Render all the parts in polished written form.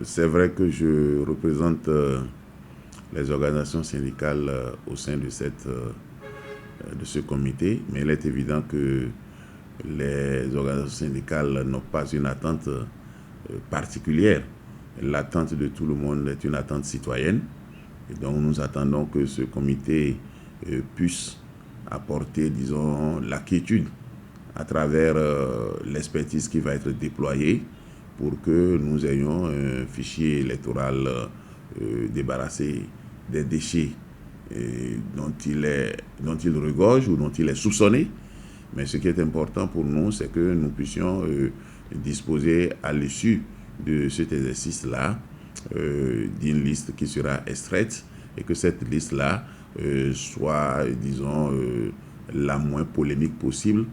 C'est vrai que je représente les organisations syndicales au sein de ce comité, mais il est évident que les organisations syndicales n'ont pas une attente particulière. L'attente de tout le monde est une attente citoyenne. Et donc nous attendons que ce comité puisse apporter, disons, la quiétude à travers l'expertise qui va être déployée pour que nous ayons un fichier électoral débarrassé des déchets dont il regorge ou dont il est soupçonné. Mais ce qui est important pour nous, c'est que nous puissions disposer à l'issue de cet exercice-là d'une liste qui sera extraite et que cette liste-là soit, disons, la moins polémique possible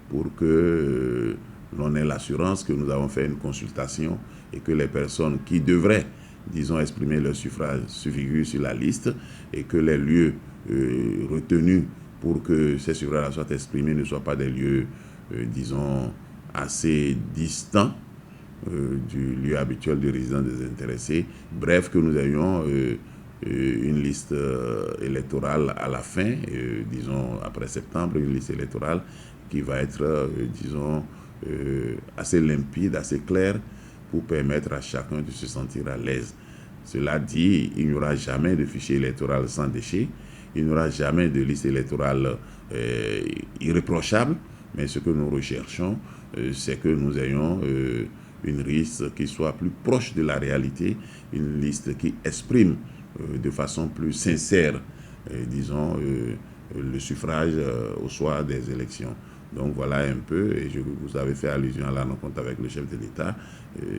pour que l'on ait l'assurance que nous avons fait une consultation et que les personnes qui devraient, disons, exprimer leur suffrage se figurent sur la liste et que les lieux retenus pour que ces suffrages soient exprimés ne soient pas des lieux, disons, assez distants du lieu habituel de résidence des intéressés. Bref, que nous ayons une liste électorale à la fin, disons après septembre, une liste électorale qui va être, disons, assez limpide, assez claire pour permettre à chacun de se sentir à l'aise. Cela dit, il n'y aura jamais de fichier électoral sans déchets, il n'y aura jamais de liste électorale irréprochable, mais ce que nous recherchons, c'est que nous ayons une liste qui soit plus proche de la réalité, une liste qui exprime de façon plus sincère, disons, le suffrage au soir des élections. Donc voilà un peu, et vous avez fait allusion à la rencontre avec le chef de l'État.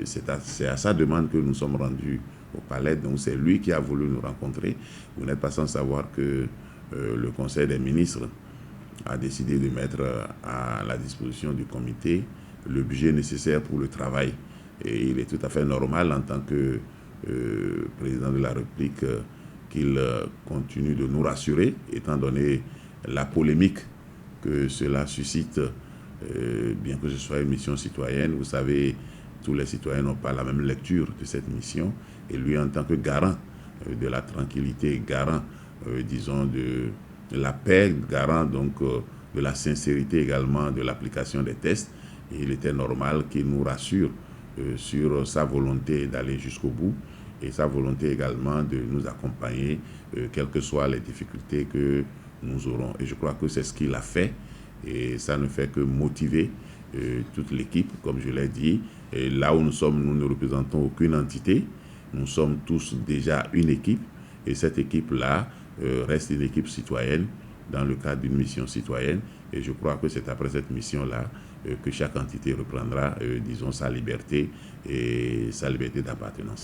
C'est à sa demande que nous sommes rendus au palais, donc c'est lui qui a voulu nous rencontrer. Vous n'êtes pas sans savoir que le Conseil des ministres a décidé de mettre à la disposition du comité le budget nécessaire pour le travail. Et il est tout à fait normal en tant que président de la République qu'il continue de nous rassurer, étant donné la polémique que cela suscite, bien que ce soit une mission citoyenne. Vous savez, tous les citoyens n'ont pas la même lecture de cette mission. Et lui, en tant que garant de la tranquillité, garant, disons, de la paix, garant donc de la sincérité également de l'application des tests, il était normal qu'il nous rassure sur sa volonté d'aller jusqu'au bout et sa volonté également de nous accompagner, quelles que soient les difficultés que nous aurons. Et je crois que c'est ce qu'il a fait et ça ne fait que motiver toute l'équipe, comme je l'ai dit. Et là où nous sommes, nous ne représentons aucune entité, nous sommes tous déjà une équipe et cette équipe-là reste une équipe citoyenne dans le cadre d'une mission citoyenne. Et je crois que c'est après cette mission-là que chaque entité reprendra, disons, sa liberté et sa liberté d'appartenance.